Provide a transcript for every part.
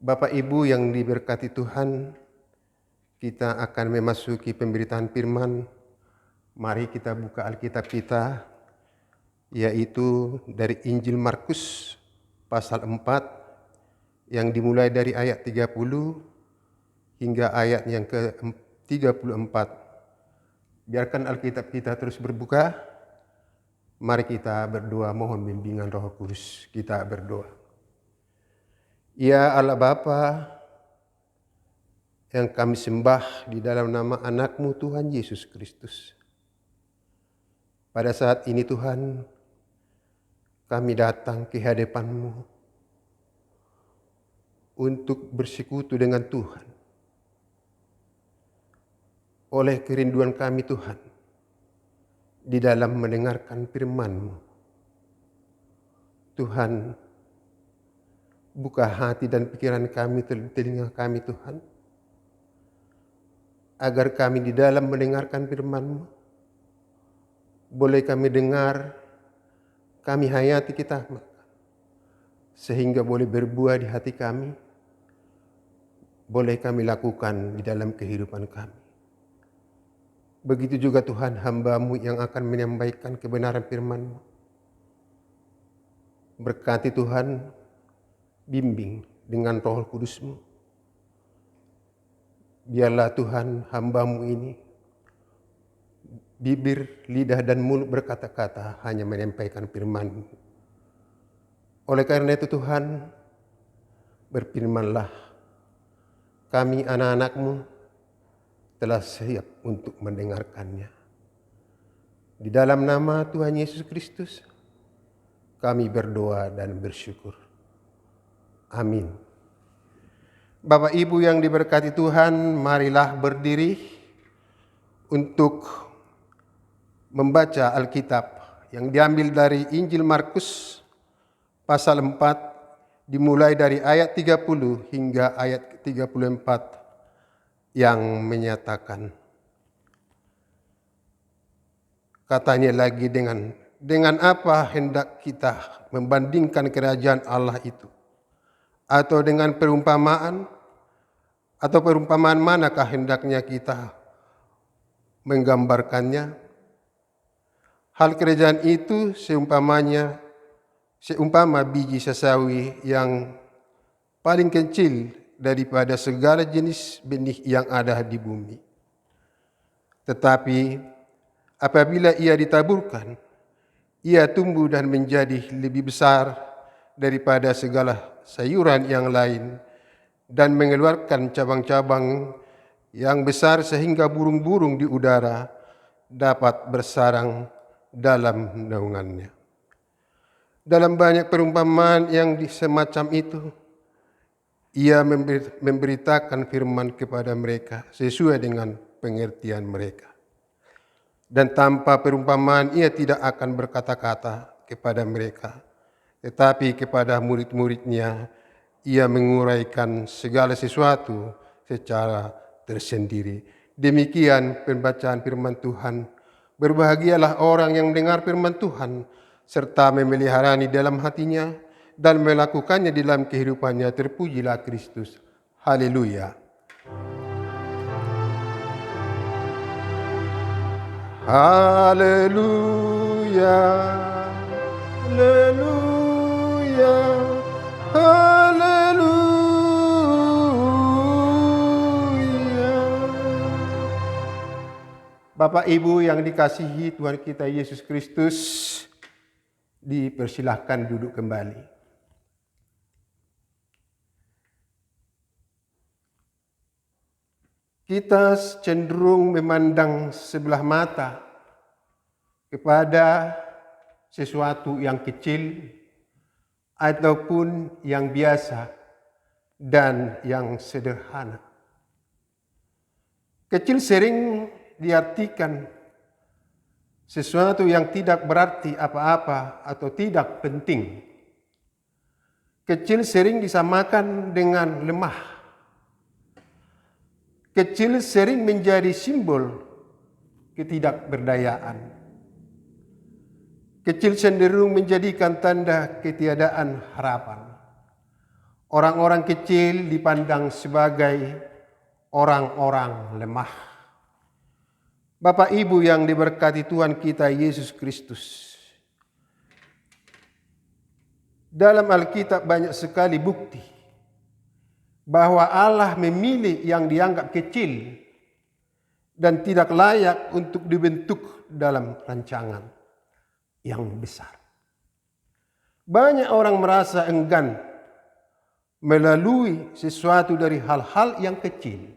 Bapak Ibu yang diberkati Tuhan, kita akan memasuki pemberitaan firman. Mari kita buka Alkitab kita, yaitu dari Injil Markus pasal 4, yang dimulai dari ayat 30 hingga ayat yang ke-34. Biarkan Alkitab kita terus berbuka. Mari kita berdoa mohon bimbingan Roh Kudus. Kita berdoa. Ya Allah Bapa, yang kami sembah di dalam nama anak-Mu Tuhan Yesus Kristus. Pada saat ini Tuhan, kami datang ke hadapan-Mu untuk bersekutu dengan Tuhan. Oleh kerinduan kami Tuhan, di dalam mendengarkan firman-Mu. Tuhan, buka hati dan pikiran kami, telinga kami Tuhan, agar kami di dalam mendengarkan firman-Mu, boleh kami dengar, kami hayati kita, sehingga boleh berbuah di hati kami, boleh kami lakukan di dalam kehidupan kami. Begitu juga Tuhan, hamba-Mu yang akan menyampaikan kebenaran firman-Mu. Berkati Tuhan, bimbing dengan Roh Kudus-Mu. Biarlah Tuhan, hamba-Mu ini, bibir, lidah, dan mulut berkata-kata hanya menyampaikan firman-Mu. Oleh karena itu Tuhan, berfirmanlah, kami anak-anak-Mu telah siap untuk mendengarkannya. Di dalam nama Tuhan Yesus Kristus, kami berdoa dan bersyukur. Amin. Bapak Ibu yang diberkati Tuhan, marilah berdiri untuk membaca Alkitab yang diambil dari Injil Markus pasal 4, dimulai dari ayat 30 hingga ayat 34 yang menyatakan, katanya lagi, dengan apa hendak kita membandingkan kerajaan Allah itu? Atau dengan perumpamaan? Atau perumpamaan manakah hendaknya kita menggambarkannya? Hal kerajaan itu seumpama biji sesawi yang paling kecil daripada segala jenis benih yang ada di bumi. Tetapi apabila ia ditaburkan, ia tumbuh dan menjadi lebih besar daripada segala sayuran yang lain, dan mengeluarkan cabang-cabang yang besar sehingga burung-burung di udara dapat bersarang dalam naungannya. Dalam banyak perumpamaan yang semacam itu, ia memberitakan firman kepada mereka sesuai dengan pengertian mereka. Dan tanpa perumpamaan ia tidak akan berkata-kata kepada mereka, tetapi kepada murid-muridnya ia menguraikan segala sesuatu secara tersendiri. Demikian pembacaan firman Tuhan. Berbahagialah orang yang mendengar firman Tuhan, serta memeliharanya dalam hatinya, dan melakukannya dalam kehidupannya. Terpujilah Kristus. Haleluya. Haleluya. Haleluya. Haleluya. Bapak Ibu yang dikasihi Tuhan kita Yesus Kristus, dipersilahkan duduk kembali. Kita cenderung memandang sebelah mata kepada sesuatu yang kecil ataupun yang biasa dan yang sederhana. Kecil sering diartikan sesuatu yang tidak berarti apa-apa atau tidak penting. Kecil sering disamakan dengan lemah. Kecil sering menjadi simbol ketidakberdayaan. Kecil cenderung menjadikan tanda ketiadaan harapan. Orang-orang kecil dipandang sebagai orang-orang lemah. Bapak Ibu yang diberkati Tuhan kita Yesus Kristus, dalam Alkitab banyak sekali bukti bahwa Allah memilih yang dianggap kecil dan tidak layak untuk dibentuk dalam rancangan yang besar. Banyak orang merasa enggan melalui sesuatu dari hal-hal yang kecil.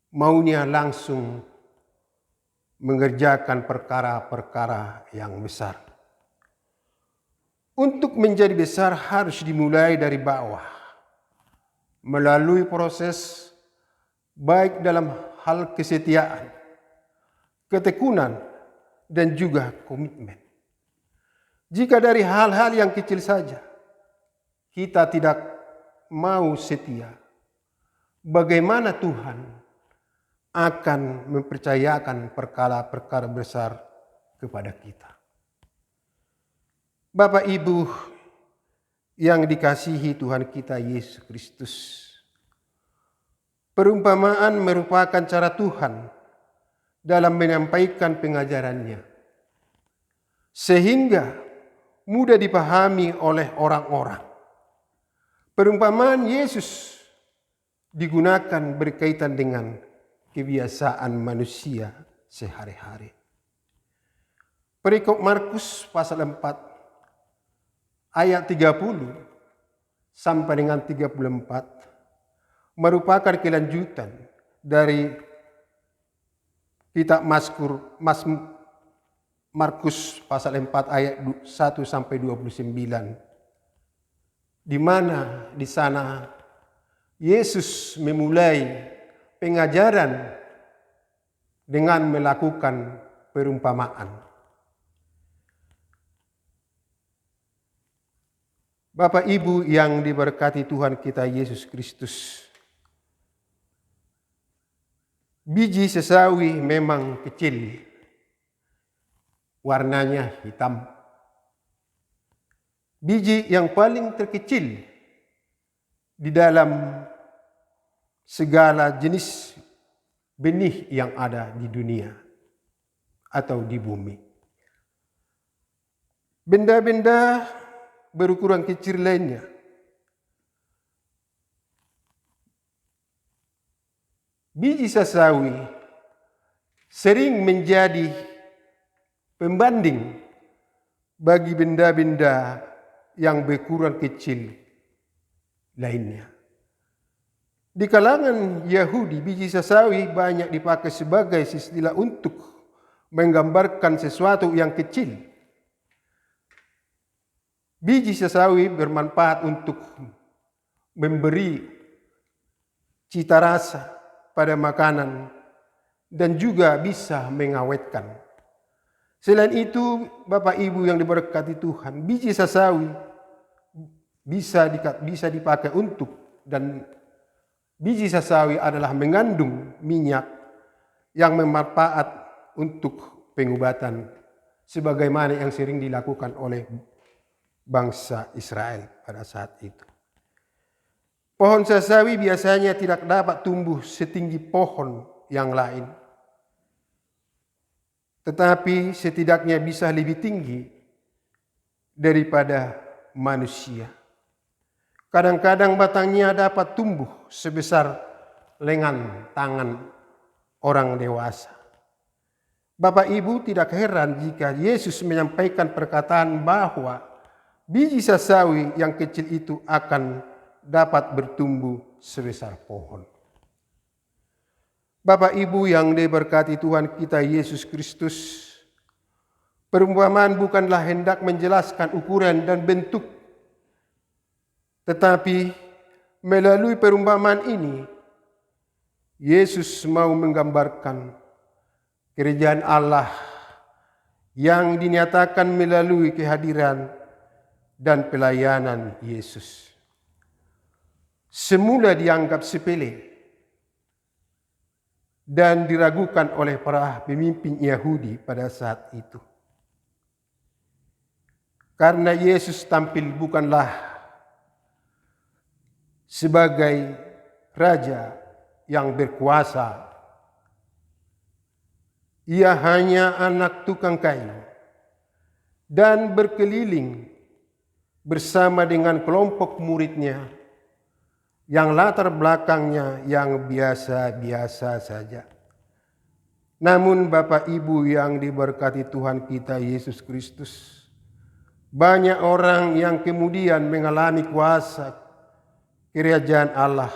Maunya langsung mengerjakan perkara-perkara yang besar. Untuk menjadi besar harus dimulai dari bawah, melalui proses baik dalam hal kesetiaan, ketekunan, dan juga komitmen. Jika dari hal-hal yang kecil saja kita tidak mau setia, bagaimana Tuhan akan mempercayakan perkara-perkara besar kepada kita? Bapak Ibu yang dikasihi Tuhan kita Yesus Kristus, perumpamaan merupakan cara Tuhan dalam menyampaikan pengajarannya, sehingga mudah dipahami oleh orang-orang. Perumpamaan Yesus digunakan berkaitan dengan kebiasaan manusia sehari-hari. Perikop Markus pasal 4 ayat 30 sampai dengan 34 merupakan kelanjutan dari kitab Markus pasal 4 ayat 1 sampai 29, di mana di sana Yesus memulai pengajaran dengan melakukan perumpamaan. Bapak Ibu yang diberkati Tuhan kita Yesus Kristus, biji sesawi memang kecil, warnanya hitam. Biji yang paling terkecil di dalam segala jenis benih yang ada di dunia atau di bumi. Benda-benda berukuran kecil lainnya biji sesawi sering menjadi pembanding bagi benda-benda yang berukuran kecil lainnya. Di kalangan Yahudi, biji sesawi banyak dipakai sebagai istilah untuk menggambarkan sesuatu yang kecil. Biji sesawi bermanfaat untuk memberi cita rasa pada makanan dan juga bisa mengawetkan. Selain itu, Bapak Ibu yang diberkati Tuhan, biji sesawi bisa dipakai untuk, dan biji sesawi adalah mengandung minyak yang bermanfaat untuk pengobatan, sebagaimana yang sering dilakukan oleh bangsa Israel pada saat itu. Pohon sesawi biasanya tidak dapat tumbuh setinggi pohon yang lain, tetapi setidaknya bisa lebih tinggi daripada manusia. Kadang-kadang batangnya dapat tumbuh sebesar lengan tangan orang dewasa. Bapak Ibu tidak heran jika Yesus menyampaikan perkataan bahwa biji sesawi yang kecil itu akan dapat bertumbuh sebesar pohon. Bapak Ibu yang diberkati Tuhan kita Yesus Kristus, perumpamaan bukanlah hendak menjelaskan ukuran dan bentuk, tetapi melalui perumpamaan ini, Yesus mau menggambarkan kerajaan Allah yang dinyatakan melalui kehadiran dan pelayanan Yesus. Semula dianggap sepele dan diragukan oleh para pemimpin Yahudi pada saat itu. Karena Yesus tampil bukanlah sebagai raja yang berkuasa. Ia hanya anak tukang kayu dan berkeliling bersama dengan kelompok muridnya yang latar belakangnya yang biasa-biasa saja. Namun Bapak Ibu yang diberkati Tuhan kita Yesus Kristus, banyak orang yang kemudian mengalami kuasa kerajaan Allah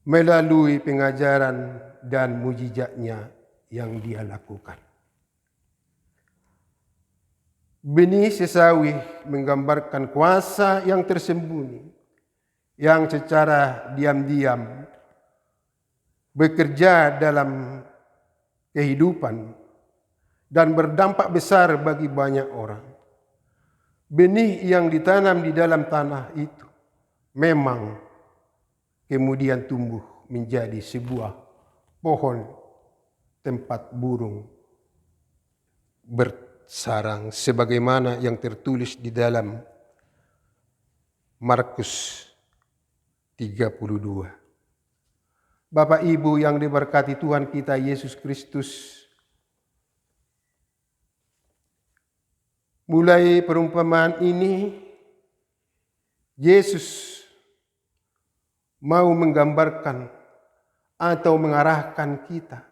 melalui pengajaran dan mujizatnya yang dia lakukan. Benih sesawi menggambarkan kuasa yang tersembunyi, yang secara diam-diam bekerja dalam kehidupan dan berdampak besar bagi banyak orang. Benih yang ditanam di dalam tanah itu memang kemudian tumbuh menjadi sebuah pohon tempat burung bersarang, sebagaimana yang tertulis di dalam Markus 32. Bapak Ibu yang diberkati Tuhan kita Yesus Kristus, mulai perumpamaan ini Yesus mau menggambarkan atau mengarahkan kita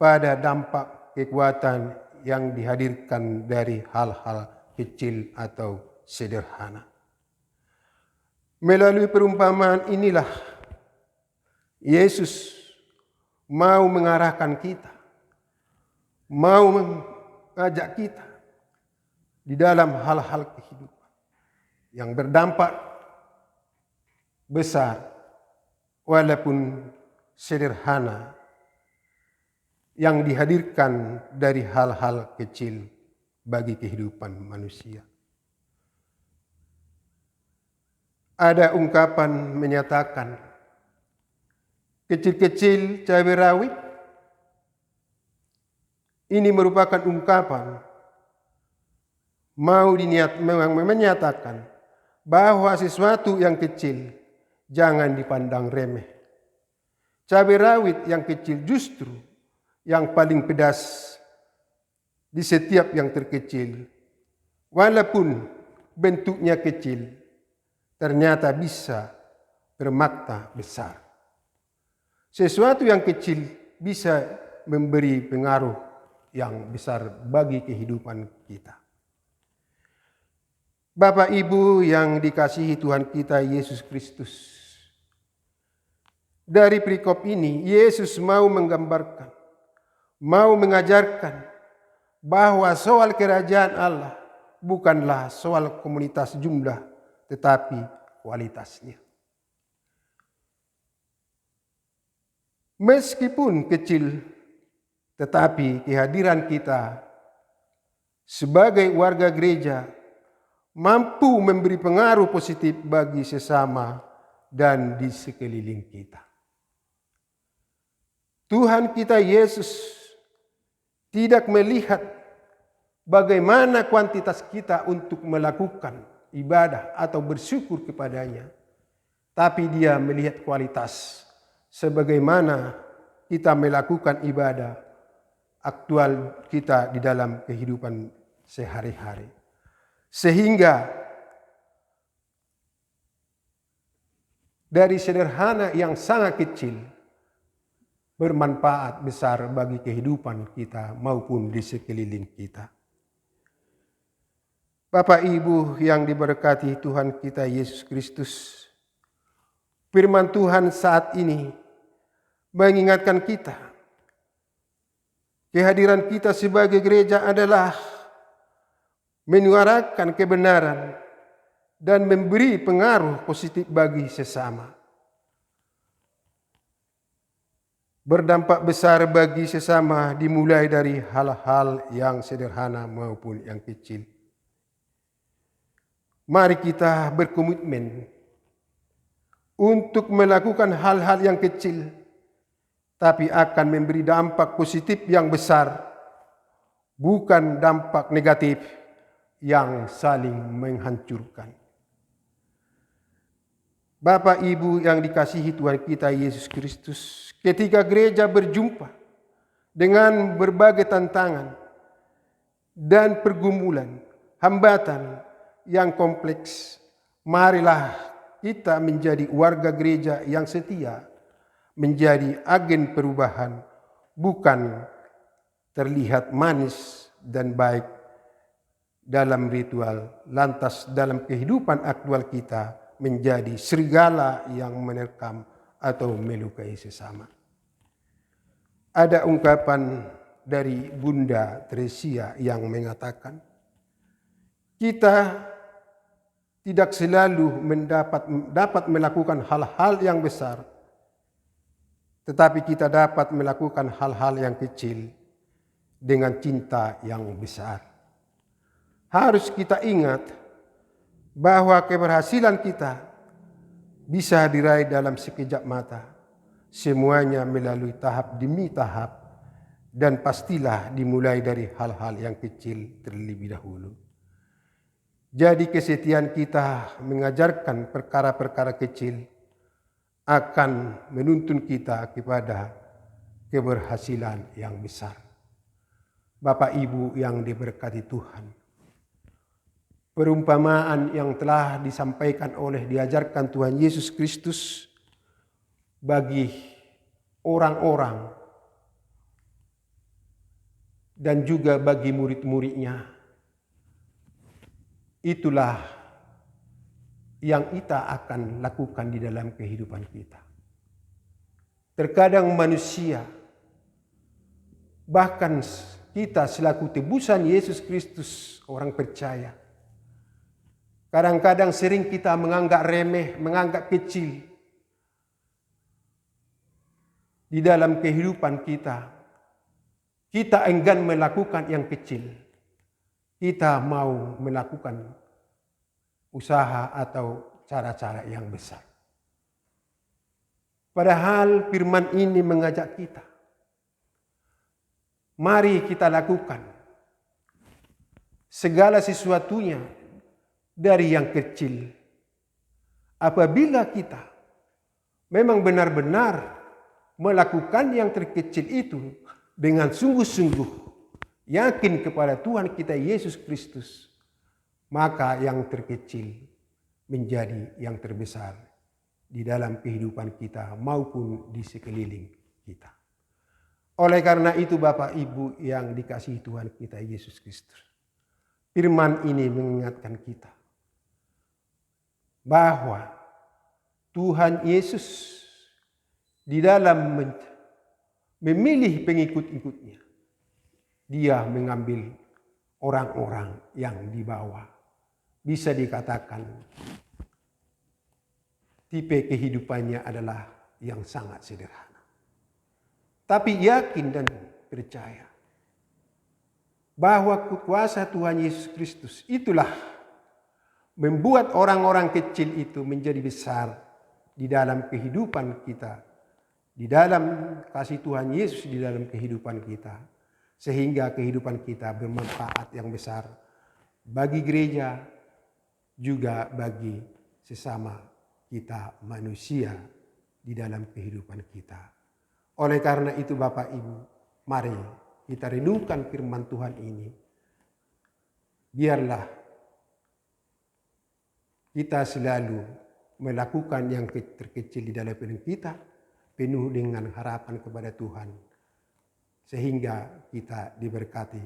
pada dampak kekuatan yang dihadirkan dari hal-hal kecil atau sederhana. Melalui perumpamaan inilah Yesus mau mengarahkan kita, mau mengajak kita di dalam hal-hal kehidupan yang berdampak besar walaupun sederhana, yang dihadirkan dari hal-hal kecil bagi kehidupan manusia. Ada ungkapan menyatakan, kecil-kecil cabai rawit. Ini merupakan ungkapan menyatakan bahwa sesuatu yang kecil jangan dipandang remeh. Cabai rawit yang kecil justru yang paling pedas di setiap yang terkecil. Walaupun bentuknya kecil, ternyata bisa bermakna besar. Sesuatu yang kecil bisa memberi pengaruh yang besar bagi kehidupan kita. Bapak Ibu yang dikasihi Tuhan kita Yesus Kristus, dari perikop ini Yesus mau menggambarkan, mau mengajarkan bahwa soal kerajaan Allah bukanlah soal komunitas jumlah, tetapi kualitasnya. Meskipun kecil, tetapi kehadiran kita sebagai warga gereja mampu memberi pengaruh positif bagi sesama dan di sekeliling kita. Tuhan kita Yesus tidak melihat bagaimana kuantitas kita untuk melakukan ibadah atau bersyukur kepadanya, tapi Dia melihat kualitas sebagaimana kita melakukan ibadah aktual kita di dalam kehidupan sehari-hari. Sehingga dari sederhana yang sangat kecil bermanfaat besar bagi kehidupan kita maupun di sekeliling kita. Bapak Ibu yang diberkati Tuhan kita Yesus Kristus, firman Tuhan saat ini mengingatkan kita, kehadiran kita sebagai gereja adalah menyuarakan kebenaran dan memberi pengaruh positif bagi sesama. Berdampak besar bagi sesama dimulai dari hal-hal yang sederhana maupun yang kecil. Mari kita berkomitmen untuk melakukan hal-hal yang kecil, tapi akan memberi dampak positif yang besar, bukan dampak negatif yang saling menghancurkan. Bapak Ibu yang dikasihi Tuhan kita Yesus Kristus, ketika gereja berjumpa dengan berbagai tantangan dan pergumulan, hambatan yang kompleks, marilah kita menjadi warga gereja yang setia, menjadi agen perubahan, bukan terlihat manis dan baik dalam ritual, lantas dalam kehidupan aktual kita menjadi serigala yang menerkam atau melukai sesama. Ada ungkapan dari Bunda Teresia yang mengatakan, kita tidak selalu dapat melakukan hal-hal yang besar, tetapi kita dapat melakukan hal-hal yang kecil dengan cinta yang besar. Harus kita ingat bahwa keberhasilan kita bisa diraih dalam sekejap mata. Semuanya melalui tahap demi tahap, dan pastilah dimulai dari hal-hal yang kecil terlebih dahulu. Jadi kesetiaan kita mengajarkan perkara-perkara kecil akan menuntun kita kepada keberhasilan yang besar. Bapak Ibu yang diberkati Tuhan, perumpamaan yang telah disampaikan diajarkan Tuhan Yesus Kristus bagi orang-orang dan juga bagi murid-muridnya, itulah yang kita akan lakukan di dalam kehidupan kita. Terkadang manusia, bahkan kita selaku tebusan Yesus Kristus, orang percaya, kadang-kadang sering kita menganggap remeh, menganggap kecil di dalam kehidupan kita. Kita enggan melakukan yang kecil. Kita mau melakukan usaha atau cara-cara yang besar. Padahal firman ini mengajak kita, mari kita lakukan segala sesuatunya dari yang kecil. Apabila kita memang benar-benar melakukan yang terkecil itu dengan sungguh-sungguh yakin kepada Tuhan kita Yesus Kristus, maka yang terkecil menjadi yang terbesar di dalam kehidupan kita maupun di sekeliling kita. Oleh karena itu Bapak Ibu yang dikasihi Tuhan kita Yesus Kristus, firman ini mengingatkan kita bahwa Tuhan Yesus di dalam memilih pengikut-ikutnya, dia mengambil orang-orang yang di bawah. Bisa dikatakan tipe kehidupannya adalah yang sangat sederhana. Tapi yakin dan percaya bahwa kuasa Tuhan Yesus Kristus itulah membuat orang-orang kecil itu menjadi besar di dalam kehidupan kita, di dalam kasih Tuhan Yesus di dalam kehidupan kita, sehingga kehidupan kita bermanfaat yang besar bagi gereja, juga bagi sesama kita manusia di dalam kehidupan kita. Oleh karena itu Bapak Ibu, mari kita renungkan firman Tuhan ini. Biarlah kita selalu melakukan yang terkecil di dalam hidup kita, penuh dengan harapan kepada Tuhan, sehingga kita diberkati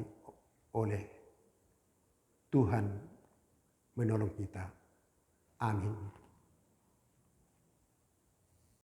oleh Tuhan menolong kita. Amin.